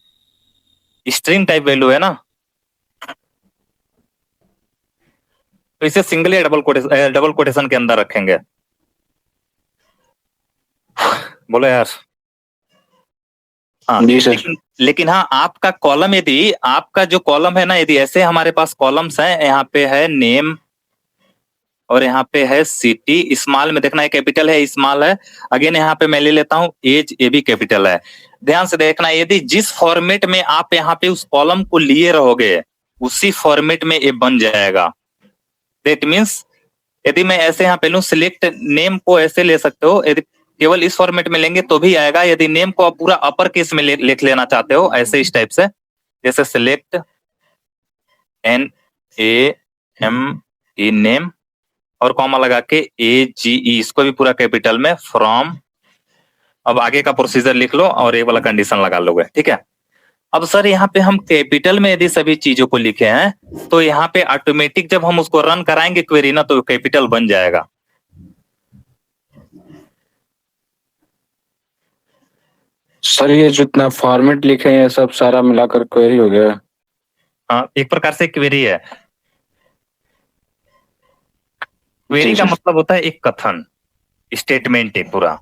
स्ट्रिंग टाइप वैल्यू है ना, तो इसे सिंगल या डबल कोटेशन के अंदर रखेंगे। बोलो यार। हाँ
जी सर।
लेकिन हाँ, आपका कॉलम, यदि आपका जो कॉलम है ना, यदि ऐसे हमारे पास कॉलम्स हैं, यहाँ पे है नेम और यहाँ पे है सिटी, स्मॉल में देखना है, कैपिटल है, स्मॉल है। अगेन यहाँ पे मैं ले लेता हूँ एज, ये भी कैपिटल है। ध्यान से देखना, यदि जिस फॉर्मेट में आप यहाँ पे उस कॉलम को लिए रहोगे उसी फॉर्मेट में ये बन जाएगा। दैट मीन्स यदि मैं ऐसे यहाँ पे लूं, सिलेक्ट नेम को ऐसे ले सकते हो, यदि केवल इस फॉर्मेट में लेंगे तो भी आएगा। यदि नेम को आप पूरा अपर केस में लिख लेना चाहते हो, ऐसे इस टाइप से, जैसे सिलेक्ट NAME नेम और कॉमा लगा के AGE, इसको भी पूरा कैपिटल में, फ्रॉम। अब आगे का प्रोसीजर लिख लो और ये वाला कंडीशन लगा लोगे, ठीक है। अब सर यहाँ पे हम कैपिटल में यदि सभी चीजों को लिखे हैं तो यहाँ पे ऑटोमेटिक जब हम उसको रन कराएंगे क्वेरी ना, तो कैपिटल बन जाएगा।
सर ये जितना फॉर्मेट लिखे हैं सब सारा मिलाकर क्वेरी हो गया।
हाँ, एक प्रकार से क्वेरी है। क्वेरी का मतलब होता है एक कथन, स्टेटमेंट है पूरा,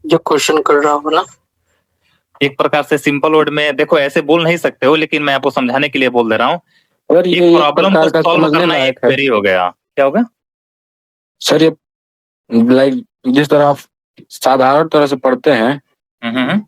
जो क्वेश्चन कर रहा हूँ ना।
एक प्रकार से सिंपल वर्ड में देखो, ऐसे बोल नहीं सकते हो, लेकिन मैं आपको समझाने के लिए बोल दे रहा हूँ।
और ये
एक प्रॉब्लम को सॉल्व करना एक क्वेरी हो गया। क्या होगा
सर, ये लाइक जिस तरह आप साधारण तरह से पढ़ते हैं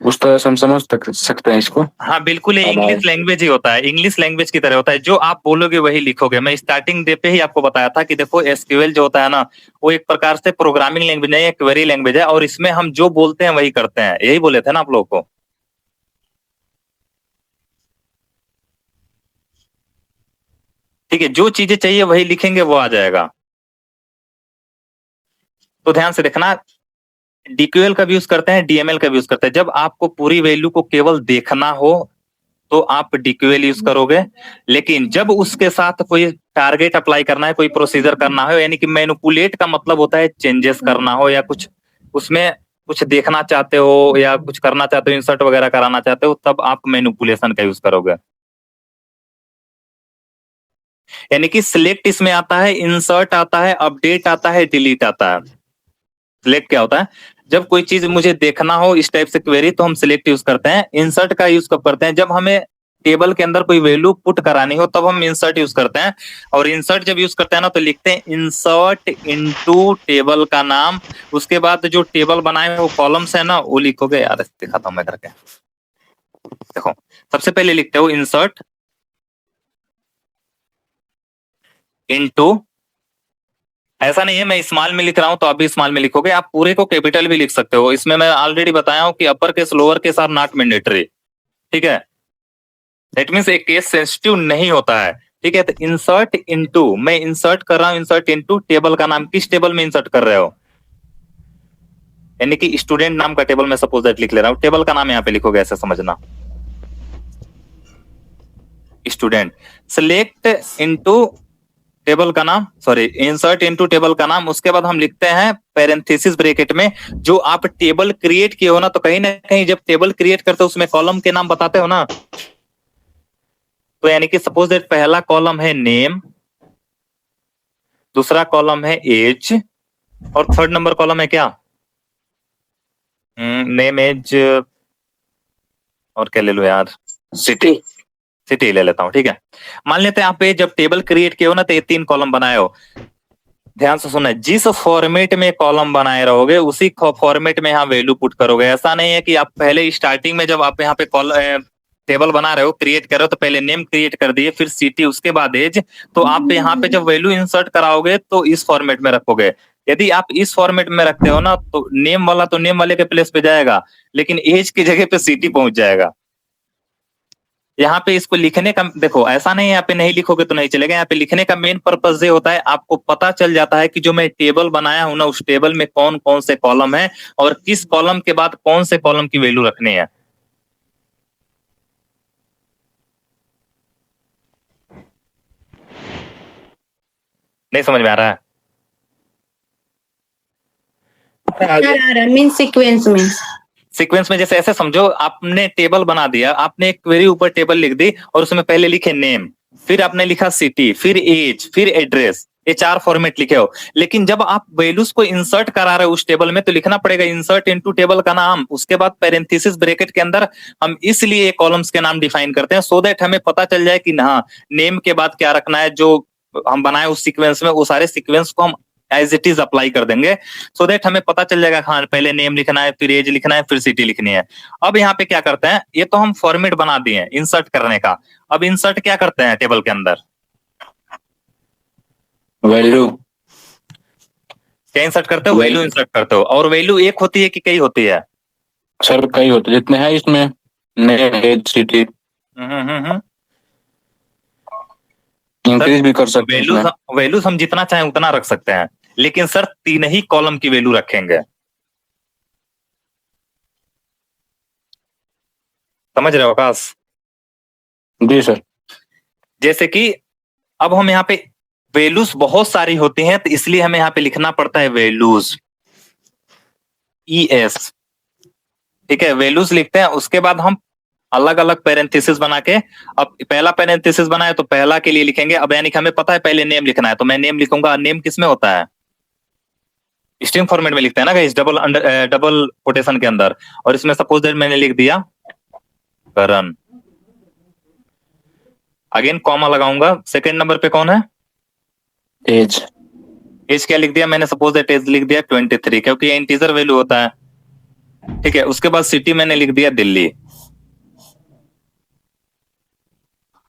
उस तरह से हम समझ सकते हैं इसको।
हाँ बिल्कुल, ये इंग्लिश लैंग्वेज ही होता है, इंग्लिश लैंग्वेज की तरह होता है, जो आप बोलोगे वही लिखोगे। मैं स्टार्टिंग डे पे ही आपको बताया था कि देखो एसक्यूएल जो होता है ना, वो एक प्रकार से प्रोग्रामिंग लैंग्वेज नहीं है, क्वेरी लैंग्वेज है, और इसमें हम जो बोलते हैं वही करते हैं। यही बोले थे ना आप लोगों को। ठीक है, जो चीजें चाहिए वही लिखेंगे, वो आ जाएगा। तो ध्यान से देखना, डीक्यूएल का भी यूज करते हैं, डीएमएल का भी यूज करते हैं। जब आपको पूरी वैल्यू को केवल देखना हो तो आप डीक्यूएल यूज करोगे, लेकिन जब उसके साथ कोई टारगेट अप्लाई करना है, कोई प्रोसीजर करना हो, यानी कि मैनिपुलेट का मतलब होता है चेंजेस करना हो, या कुछ उसमें कुछ देखना चाहते हो या कुछ करना चाहते हो, इंसर्ट वगैरह कराना चाहते हो, तब आप मैनिपुलेशन का यूज करोगे। यानी कि सिलेक्ट इसमें आता है, इंसर्ट आता है, अपडेट आता है, डिलीट आता है। सिलेक्ट क्या होता है, जब कोई चीज मुझे देखना हो इस टाइप से क्वेरी, तो हम सिलेक्ट यूज करते हैं। इंसर्ट का यूज कब करते हैं, जब हमें टेबल के अंदर कोई वैल्यू पुट करानी हो तब हम इंसर्ट यूज करते हैं। और इंसर्ट जब यूज करते हैं ना तो लिखते हैं इंसर्ट इनटू टेबल का नाम, उसके बाद जो टेबल बनाए वो कॉलम्स है ना वो लिखोगे। यार दिखाता हूं मैं करके, देखो सबसे पहले लिखते हो इंसर्ट इनटू, ऐसा नहीं है मैं स्मॉल में लिख रहा हूं तो आप भी स्मॉल में लिखोगे, आप पूरे को कैपिटल भी लिख सकते हो। इसमें मैं ऑलरेडी बताया हूं कि upper case lower case are not mandatory, ठीक है। दैट मींस एक केस सेंसिटिव नहीं होता है, ठीक है। तो इंसर्ट इनटू, मैं इंसर्ट कर रहा हूं इंसर्ट इनटू टेबल का नाम, किस टेबल में इंसर्ट कर रहे हो, यानी कि स्टूडेंट नाम का टेबल में सपोज दैट लिख ले रहा हूं, टेबल का नाम यहां पे लिखोगे, ऐसे समझना स्टूडेंट। सिलेक्ट इनटू टेबल का नाम, सॉरी इंसर्ट इनटू टेबल का नाम, उसके बाद हम लिखते हैं पैरेंथेसिस ब्रैकेट में जो आप टेबल क्रिएट किए हो ना, तो कहीं ना कहीं जब टेबल क्रिएट करते हो उसमें कॉलम के नाम बताते हो ना, तो यानी कि सपोज दैट पहला कॉलम है नेम, दूसरा कॉलम है एज, और थर्ड नंबर कॉलम है क्या, नेम एज, और क्या ले लो यार,
सिटी।
सिटी ले लेता हूं, ठीक है। मान लेते हैं आप ये जब टेबल क्रिएट किए हो ना तो ये 3 कॉलम बनाए हो, ध्यान से सुनना, जिस फॉर्मेट में कॉलम बनाए रहोगे उसी फॉर्मेट में यहाँ वैल्यू पुट करोगे। ऐसा नहीं है कि आप पहले स्टार्टिंग में जब आप यहाँ पे टेबल बना रहे हो, क्रिएट कर रहे हो, तो पहले नेम क्रिएट कर दिए, फिर सिटी, उसके बाद एज, तो आप यहाँ पे जब वैल्यू इंसर्ट कराओगे तो इस फॉर्मेट में रखोगे। यदि आप इस फॉर्मेट में रखते हो ना तो नेम वाला तो नेम वाले के प्लेस पे जाएगा, लेकिन एज की जगह पे सिटी पहुंच जाएगा। यहाँ पे इसको लिखने का देखो, ऐसा नहीं है यहाँ पे नहीं लिखोगे तो नहीं चलेगा, यहाँ पे लिखने का मेन पर्पस ये होता है आपको पता चल जाता है कि जो मैं टेबल बनाया हूं ना उस टेबल में कौन कौन से कॉलम है और किस कॉलम के बाद कौन से कॉलम की वैल्यू रखनी है। नहीं समझ में आ रहा है?
मीन सीक्वेंस में,
सीक्वेंस में जैसे ऐसे समझो, आपने टेबल बना दिया, आपने एक क्वेरी ऊपर टेबल लिख दी और उसमें पहले लिखे नेम, फिर आपने लिखा सिटी, फिर एज, फिर एड्रेस, ये 4 फॉर्मेट लिखे हो। लेकिन जब आप वैल्यूज को इंसर्ट करा रहे हो उस टेबल में तो लिखना पड़ेगा इंसर्ट इनटू टेबल का नाम, उसके बाद पैरेंथेसिस ब्रैकेट के अंदर हम इसलिए कॉलम्स के नाम डिफाइन करते हैं सो दैट हमें पता चल जाए कि हाँ नेम के बाद क्या रखना है, जो हम बनाए उस सीक्वेंस में वो सारे सीक्वेंस को हम एज इट इज अप्लाई कर देंगे, सो दैट हमें पता चल जाएगा हाँ पहले नेम लिखना है, फिर एज लिखना है, फिर सिटी लिखनी है। अब यहाँ पे क्या करते हैं, ये तो हम फॉर्मेट बना दिए इंसर्ट करने का, अब इंसर्ट क्या करते हैं टेबल के अंदर,
वैल्यू,
क्या इंसर्ट करते हो, वैल्यू इंसर्ट करते हो। और वैल्यू एक होती है कि कई होती है?
सर कई होते जितने हैं इसमें, नेम एज सिटी इंक्रीज भी कर सकते हैं इसमें।
वैल्यूज हम जितना चाहें उतना रख सकते हैं, लेकिन सर 3 ही कॉलम की वैल्यू रखेंगे, समझ रहे हो आकाश?
जी सर।
जैसे कि अब हम यहाँ पे वैल्यूज बहुत सारी होती हैं तो इसलिए हमें यहाँ पे लिखना पड़ता है वैल्यूज, ES, ठीक है, वैल्यूज लिखते हैं। उसके बाद हम अलग अलग पैरेंथेसिस बना के, अब पहला पैरेंथेसिस बनाए तो पहला के लिए लिखेंगे, अब यानी कि हमें पता है पहले नेम लिखना है तो मैं नेम लिखूंगा। नेम किस में होता है, स्ट्रिंग फॉर्मेट में लिखते हैं ना गाइस, डबल कोटेशन के अंदर, और इसमें सपोज दैट मैंने लिख दिया करण, अगेन कॉमा लगाऊंगा, सेकंड नंबर पे कौन है,
एज,
एज क्या लिख दिया मैंने, सपोज दैट एज लिख दिया 23, क्योंकि ये इंटीजर वैल्यू होता है, ठीक है। उसके बाद सिटी मैंने लिख दिया दिल्ली।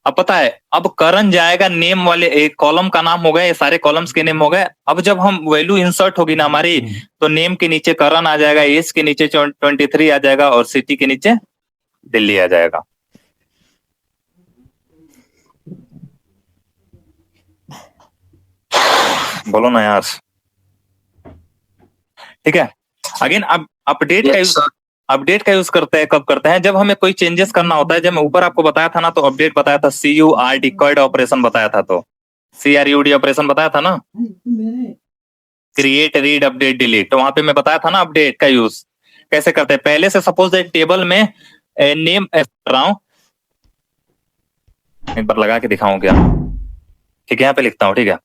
अब पता है अब करण जाएगा नेम वाले एक कॉलम का नाम हो गया, ये सारे कॉलम्स के नेम हो गए। अब जब हम वैल्यू इंसर्ट होगी ना हमारी तो नेम के नीचे करण आ जाएगा, एज के नीचे 23 आ जाएगा और सिटी के नीचे दिल्ली आ जाएगा। बोलो ना यार, ठीक है। अगेन अब अपडेट का यूज करते हैं, कब करते हैं, जब हमें कोई चेंजेस करना होता है। जब मैं ऊपर आपको बताया था ना तो अपडेट बताया था, CURD कॉर्ड ऑपरेशन बताया था, तो CRUD ऑपरेशन बताया था ना, क्रिएट रीड अपडेट डिलीट, तो वहां पे मैं बताया था ना अपडेट का यूज कैसे करते हैं। पहले से सपोज दैट टेबल में नेम कर रहा हूं, एक बार लगा के दिखाऊं क्या, ठीक है, यहाँ पे लिखता हूं, ठीक है,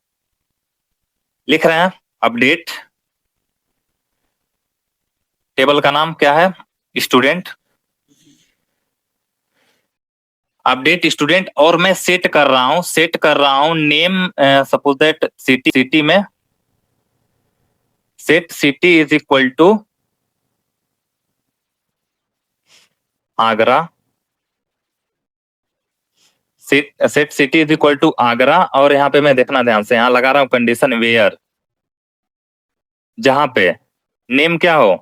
लिख रहे हैं अपडेट, टेबल का नाम क्या है, स्टूडेंट, अपडेट स्टूडेंट, और मैं सेट कर रहा हूं नेम, सपोज दैट सिटी में set city is equal to Agra, set city is equal to Agra, और यहाँ पे मैं देखना ध्यान से, यहाँ लगा रहा हूं कंडीशन वेयर, जहां पे नेम क्या हो,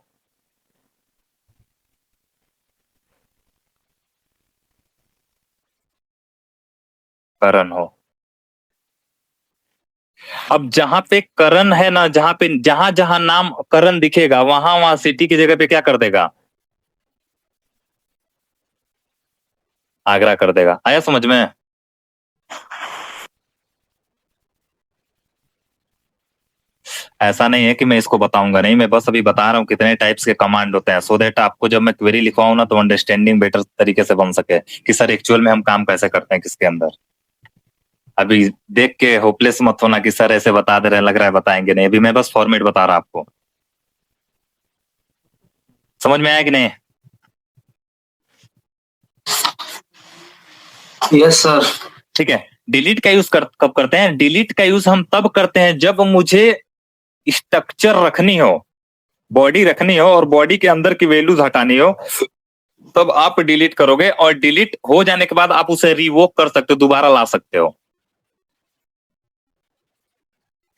करण हो। अब जहां पे करण है ना, जहां जहां नाम करण दिखेगा वहां वहां सिटी की जगह पे क्या कर देगा, आगरा कर देगा। आया समझ में? ऐसा नहीं है कि मैं इसको बताऊंगा नहीं, मैं बस अभी बता रहा हूँ कितने टाइप्स के कमांड होते हैं, सो दैट आपको जब मैं क्वेरी लिखवाऊं ना तो अंडरस्टैंडिंग बेटर तरीके से बन सके कि सर एक्चुअल में हम काम कैसे करते हैं किसके अंदर। अभी देख के होपलेस मत होना कि सर ऐसे बता दे रहे हैं, लग रहा है बताएंगे नहीं, अभी मैं बस फॉर्मेट बता रहा आपको। समझ में आया कि नहीं?
Yes sir.
ठीक है। डिलीट का यूज कब करते हैं? डिलीट का यूज हम तब करते हैं जब मुझे स्ट्रक्चर रखनी हो, बॉडी रखनी हो और बॉडी के अंदर की वैल्यूज हटानी हो, तब आप डिलीट करोगे, और डिलीट हो जाने के बाद आप उसे रिवोक कर सकते हो, दोबारा ला सकते हो।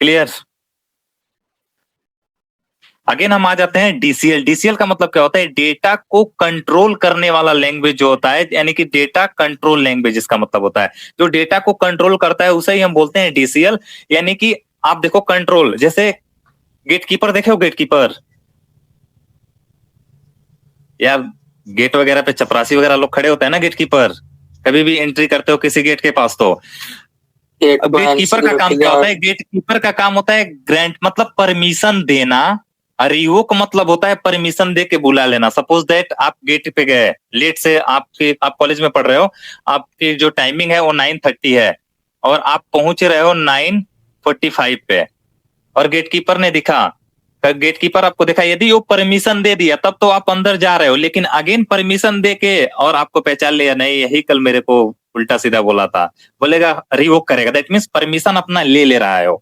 क्लियर? अगेन हम आ जाते हैं डीसीएल। डीसीएल का मतलब क्या होता है? डेटा को कंट्रोल करने वाला लैंग्वेज जो होता है, यानी कि डेटा कंट्रोल लैंग्वेज इसका मतलब होता है। जो डेटा को कंट्रोल करता है उसे ही हम बोलते हैं डीसीएल। यानी कि आप देखो कंट्रोल, जैसे गेटकीपर देखे हो, गेटकीपर यार, गेट वगैरह पे चपरासी वगैरह लोग खड़े होते हैं ना, गेटकीपर, कभी भी एंट्री करते हो किसी गेट के पास तो गेटकीपर का काम क्या होता है? गेटकीपर का काम होता है ग्रांट, मतलब परमिशन देना। रिवोक मतलब होता है परमिशन दे के बुला लेना। सपोज दैट आप गेट पे गए, लेट से आप कॉलेज में पढ़ रहे हो, आपकी जो टाइमिंग है वो 9:30 है और आप पहुंच रहे हो 9:45 पे, और गेटकीपर ने दिखा, गेटकीपर आपको देखा, यदि वो परमिशन दे दिया तब तो आप अंदर जा रहे हो, लेकिन अगेन परमिशन दे के और आपको पहचान लिया, नहीं यही कल मेरे को उल्टा सीधा बोला था, बोलेगा, रिवोक करेगा। दैट मीन्स परमिशन अपना ले रहा है वो।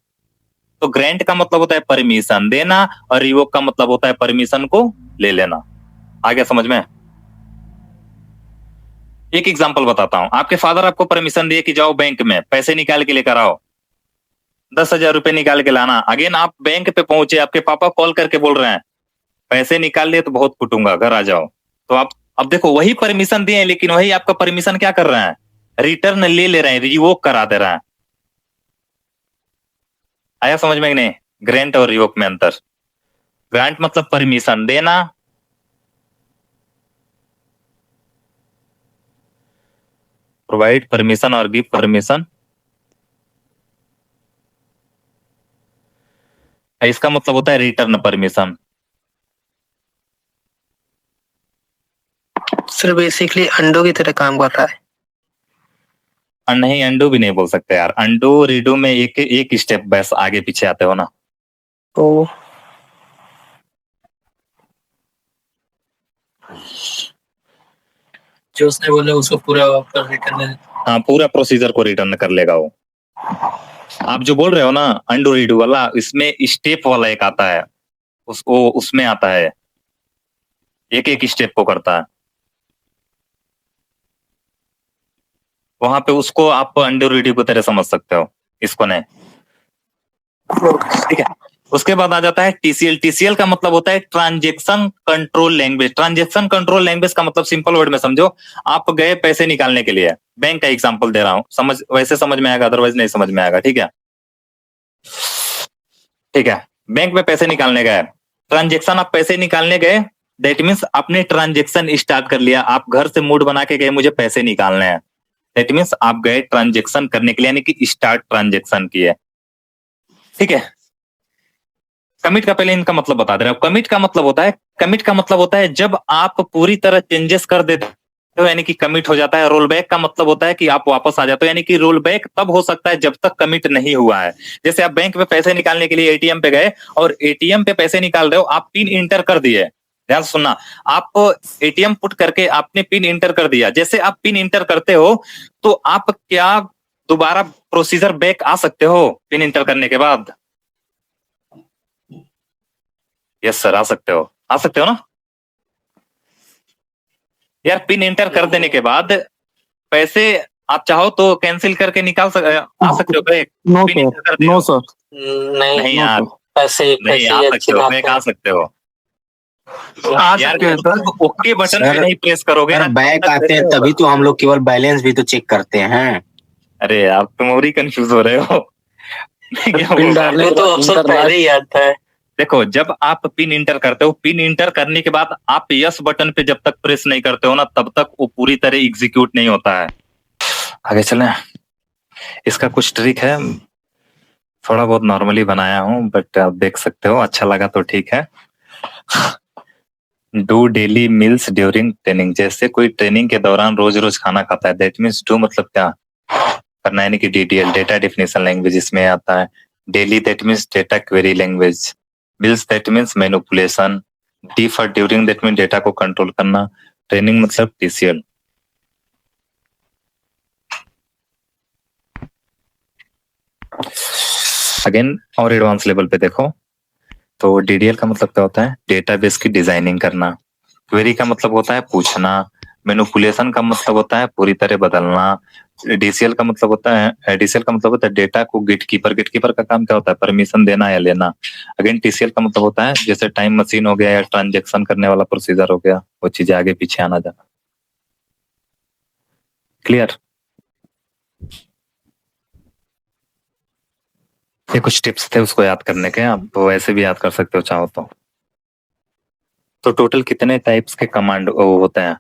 तो ग्रांट का मतलब होता है परमिशन देना और रिवोक का मतलब होता है परमिशन को ले लेना। आ गया समझ में? एक एग्जांपल बताता हूं। आपके फादर आपको परमिशन दिए कि जाओ बैंक में पैसे निकाल के लेकर आओ, 10,000 रुपए निकाल के लाना। अगेन आप बैंक पे पहुंचे, आपके पापा कॉल करके बोल रहे हैं पैसे निकाल लिए तो बहुत कुटूंगा, घर आ जाओ। तो आप अब देखो वही परमिशन दिए, लेकिन वही आपका परमिशन क्या कर रहे हैं? रिटर्न ले रहे हैं, रिवोक करा दे रहे हैं। आया समझ में कि नहीं? ग्रांट और रिवोक में अंतर। ग्रांट मतलब परमिशन देना, प्रोवाइड परमिशन और गिव परमिशन। इसका मतलब होता है रिटर्न परमिशन।
सर बेसिकली अंडो की तरह काम कर रहा है।
नहीं, अंडू भी नहीं बोल सकते यार। अंडू रीडू में एक स्टेप बस आगे पीछे आते हो ना।
तो जो उसने बोला उसको पूरा वापस रिटर्न,
हाँ, पूरा प्रोसीजर को रिटर्न कर लेगा वो। आप जो बोल रहे हो ना अंडू रीडू वाला, इसमें स्टेप वाला एक आता है, उसको उसमें आता है, एक एक स्टेप को करता है। वहां पे उसको आप अंडू रीडू की तरह समझ सकते हो, इसको नहीं। ठीक है। उसके बाद आ जाता है टीसीएल। टीसीएल का मतलब होता है transaction control language. Transaction control language का मतलब सिंपल वर्ड में समझो, आप गए पैसे निकालने के लिए, बैंक का एग्जांपल दे रहा हूं, वैसे समझ में आएगा, अदरवाइज नहीं समझ में आएगा। ठीक है, ठीक है। बैंक में पैसे निकालने गए, ट्रांजेक्शन, आप पैसे निकालने गए, दैट मीन्स आपने ट्रांजेक्शन स्टार्ट कर लिया। आप घर से मूड बना के गए मुझे पैसे निकालने हैं, दैट मीन्स आप गए ट्रांजेक्शन करने के लिए, यानी कि स्टार्ट ट्रांजेक्शन किए। ठीक है। कमिट का पहले इनका मतलब बता दे रहा हूं। कमिट का मतलब होता है जब आप पूरी तरह चेंजेस कर देते हो, यानी कि कमिट हो जाता है। रोल बैक का मतलब होता है कि आप वापस आ जाते हो, यानी कि रोल बैक तब हो सकता है जब तक कमिट नहीं हुआ है। जैसे आप बैंक में पैसे निकालने के लिए एटीएम पे गए और एटीएम पे पैसे निकाल रहे हो, आप पिन इंटर कर दिए, ध्यान से सुनना, आप एटीएम पुट करके आपने पिन इंटर कर दिया, जैसे आप पिन इंटर करते हो तो आप क्या दोबारा प्रोसीजर बैक आ सकते हो पिन इंटर करने के बाद? यस सर, आ सकते हो ना यार। पिन इंटर कर देने के बाद पैसे आप चाहो तो कैंसिल करके आ सकते हो बैक?
नो
पिन इंटर कर दिया।
नो सर, नहीं
यार,
पैसे
नहीं आ सकते हो, बैक आ सकते हो यार। ओके बटन पे नहीं प्रेस करोगे ना,
बैक आते हैं तभी तो हम लोग केवल बैलेंस भी तो चेक करते हैं।
अरे आप तुम और ही कंफ्यूज हो रहे हो।
पिन डालने तो अक्सर पहले ही आता है।
देखो, जब आप पिन इंटर करते हो, पिन इंटर करने के बाद आप यस बटन पे जब तक प्रेस नहीं करते हो ना, तब तक वो पूरी तरह एग्जीक्यूट नहीं होता है। आगे चलें, इसका कुछ ट्रिक है, थोड़ा बहुत नॉर्मली बनाया हूँ, बट आप देख सकते हो, अच्छा लगा तो ठीक है। Do daily meals during training, जैसे कोई ट्रेनिंग के दौरान रोज रोज खाना खाता है, दैट मीन्स डू मतलब क्या करना है, यानी कि डीडीएल, डेटा डेफिनेशन लैंग्वेज इसमें आता है। Daily that means data query language. Meals that means manipulation. D for during that means data को कंट्रोल करना। ट्रेनिंग मतलब टीसीएल। अगेन और एडवांस लेवल पे देखो तो डीडीएल का मतलब क्या होता है, डेटाबेस की डिजाइनिंग करना। क्वेरी का मतलब होता है पूछना। मैनिपुलेशन का मतलब होता है पूरी तरह बदलना। डीसीएल का मतलब होता है, डीसीएल का मतलब होता है डेटा को गेटकीपर का काम क्या होता है, परमिशन देना या लेना। अगेन टीसीएल का मतलब होता है जैसे टाइम मशीन हो गया या ट्रांजेक्शन करने वाला प्रोसीजर हो गया, वो चीजें आगे पीछे आना जाना। क्लियर? ये कुछ टिप्स थे उसको याद करने के, आप वैसे भी याद कर सकते हो चाहो तो टोटल कितने टाइप्स के कमांड होते हैं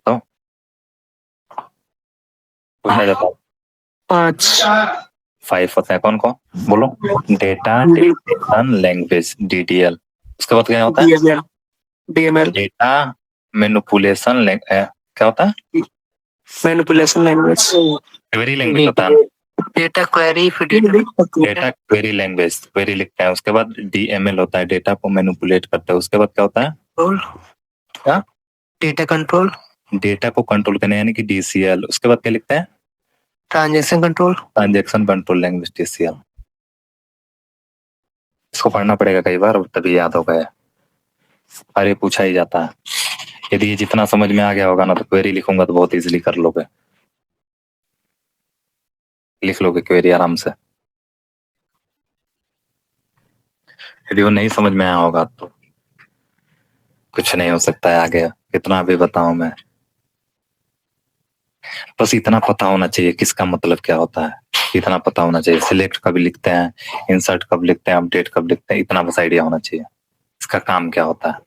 तो पूछा जाता है? 5 होते हैं। कौन कौन बोलो? डेटा डेफिनेशन लैंग्वेज डीडीएल, उसके बाद क्या होता है?
डीएमएल,
डेटा मैनिपुलेशन क्या होता है?
मैनिपुलेशन लैंग्वेज,
क्वेरी लैंग्वेज होता है।
Data query,
data query language, query लिखते हैं। उसके बाद डीएमएल होता है, डेटा को मैनिपुलेट करता है। उसके बाद क्या होता है? क्या?
डेटा कंट्रोल,
डेटा को कंट्रोल करने यानी कि डीसीएल। उसके बाद क्या लिखते हैं?
Transaction control,
transaction control language TCL. इसको पढ़ना पड़ेगा कई बार तभी याद होगा। अरे पूछा ही जाता है। यदि ये जितना समझ में आ गया होगा ना तो क्वेरी लिखूंगा तो बहुत इजीली कर लोगे, लिख लोगे क्वेरी आराम से। यदि वो नहीं समझ में आया होगा तो कुछ नहीं हो सकता है आगे, कितना भी बताऊं मैं। बस इतना पता होना चाहिए किसका मतलब क्या होता है, इतना पता होना चाहिए। सिलेक्ट कब लिखते हैं, इंसर्ट कब लिखते हैं, अपडेट कब लिखते हैं, इतना बस आइडिया होना चाहिए इसका काम क्या होता है।